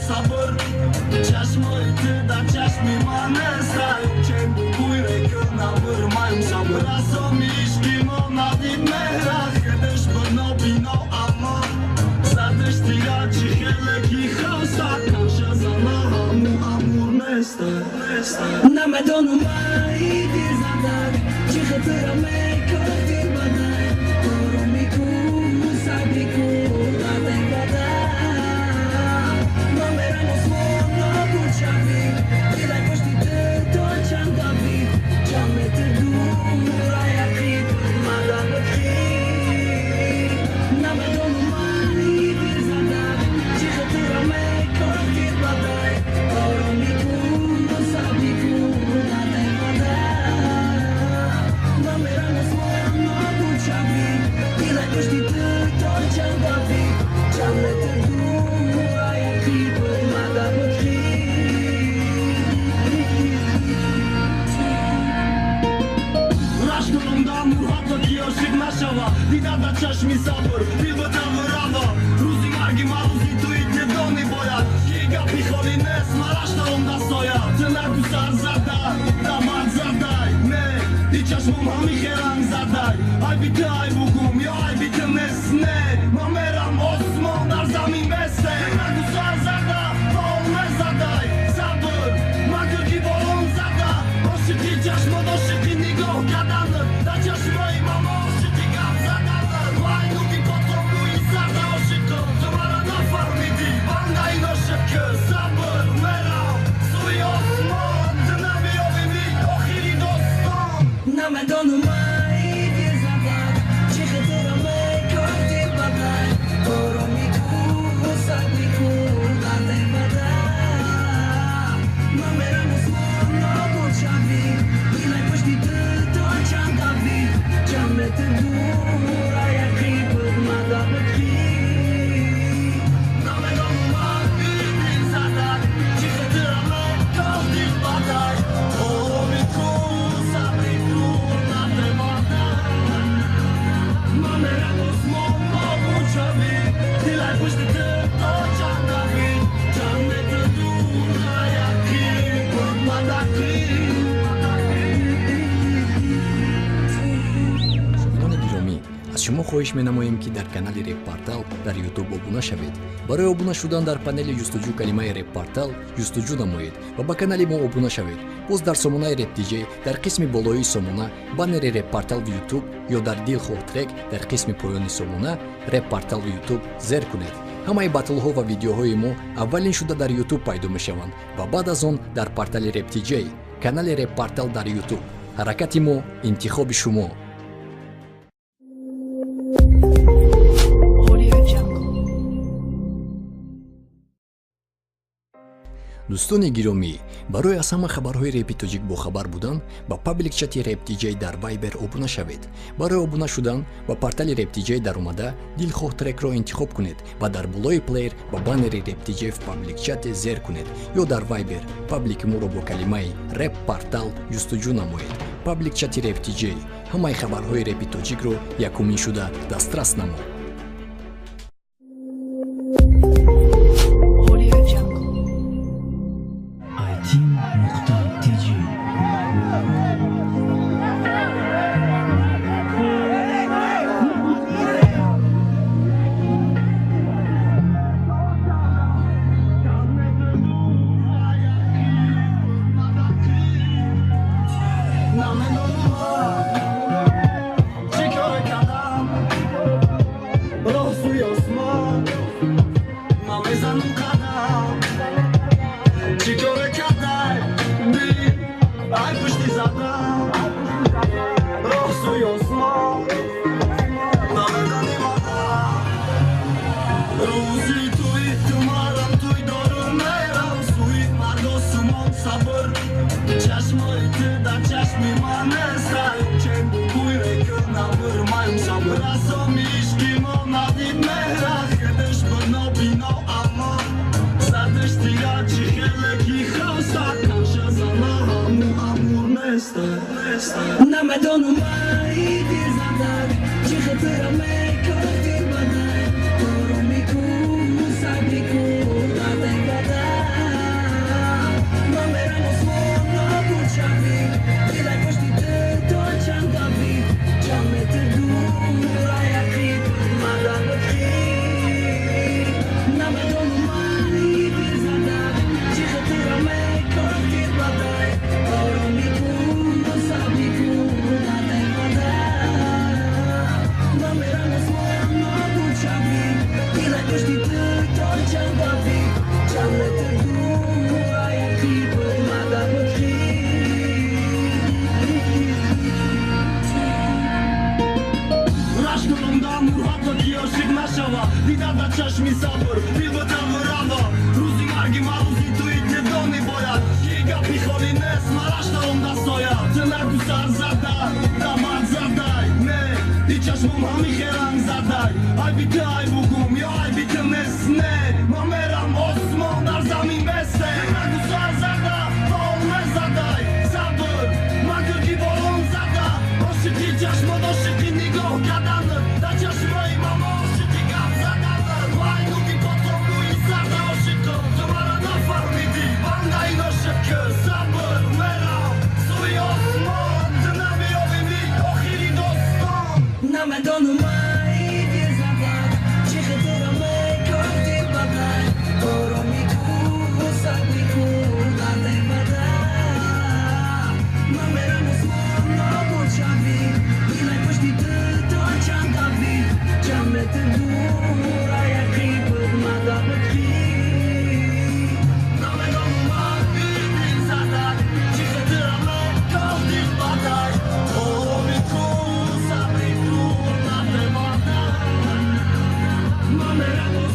sabır Ce-aș mă uite, dar ce-aș mimane Stai, ce-mi bucure când avârmai-mi sabır Să mișki mona din mera Hădeș băno bino ama Zadăș tira cihele kihau Stat, nașa zana hamu amur nesta Na me do numai dir zadar Cihătăra mei kătir badai Koromiku, sabiku, la te badai Lidada čaš mi sabor, bilbo tamo rava Ruzi margi maluzi tu i te doni boja Žiga piholi ne smaraš na onda soja Te nagu sar zadaj, da mat zadaj Ne, ti čaš mu mami heran zadaj Aj bite aj bugum, jo aj bite mes ne Mameram osmo, dar za mi mese Te nagu sar zadaj, vol ne zadaj Sabor, magă ki bolon zadaj Oši ti čaš mo doši ti nigo kadan Da čaš moj mamo Na do numai dir zadar Cihătăra mei kătir badai Koromiku, sabiku, la te badai Mamera nu smor, no bolșavi Ile păștită tot ce-am davi Ce-am mete dura Aia cripă, m-a dat bătri Na do numai dir zadar Cihătăra mei kătir badai Koromiku شما خواهش می‌نماییم که در کانال رپ پارتال در یوتیوب ابونه شوید. برای ابونه شدن در پنل جستجو کلمه رپ پارتال جستجو نمایید و با کانال ما ابونه شوید. باز در سامانه رپ دیجی در قسم بالایی سامانه بانر رپ پارتال و یوتیوب یا در دیلخور ترک در قسم پایانی سامانه رپ پارتال و یوتیوب زر کنید. همه باتل ها و ویدیوهای ما اولین شده در یوتیوب پیدا میشوند و بعد از آن در پارتال رپ دیجی کانال رپ پارتال در یوتیوب. حرکت ما انتخاب شما. دوستان گرامی، برای از همه خبرهای رپ تاجیک با خبر بودن با پابلیک چت رپ دیجی در وایبر ابونه شوید. برای ابونه شدن با پورتال رپ دیجی در اومده دلخواه ترک را انتخاب کنید و در بالای پلیر با بانر رپ دیجی в پابلیک چت زر کنید یا در وایبر پابلیک ما را با کلمه رپ پورتال جستجو نمایید. پابلیک چت رپ دیجی همه خبرهای رپ تاجیک را یکمین شده دسترس نمایید. Na me do numai dir zadar Cihătăra mei kătir badai Koromiku, sabiku, la te badai Ai bugum, jo ai bitën e sne Ma meram Osman, arzami meste Ma gusar zada, po me zadaj Sabër, ma kërki volon zada O shiti qash më do shiti një go kadanër Da qash më i mama o shiti kam zadanër Vaj nuk i potom mu i zada o shiko Të mara në farmi di, banda i në shëkë Sabër, meram, su i Osman Të nami ovi mi, o hiri do ston Na me do në maj i vje zadat Që këtëra me kërti badaj Poro mi ku, usak mi ku Da dhe badaj Ma mera në smon, ma po qavi Ilaj pështi të të qanë da vi Qa me të dura ja kripët ma da pëtki Na me do në maj i vje zadat Që këtëra me kërti badaj Poro mi ku, usak mi ku Da dhe badaj Ma mera po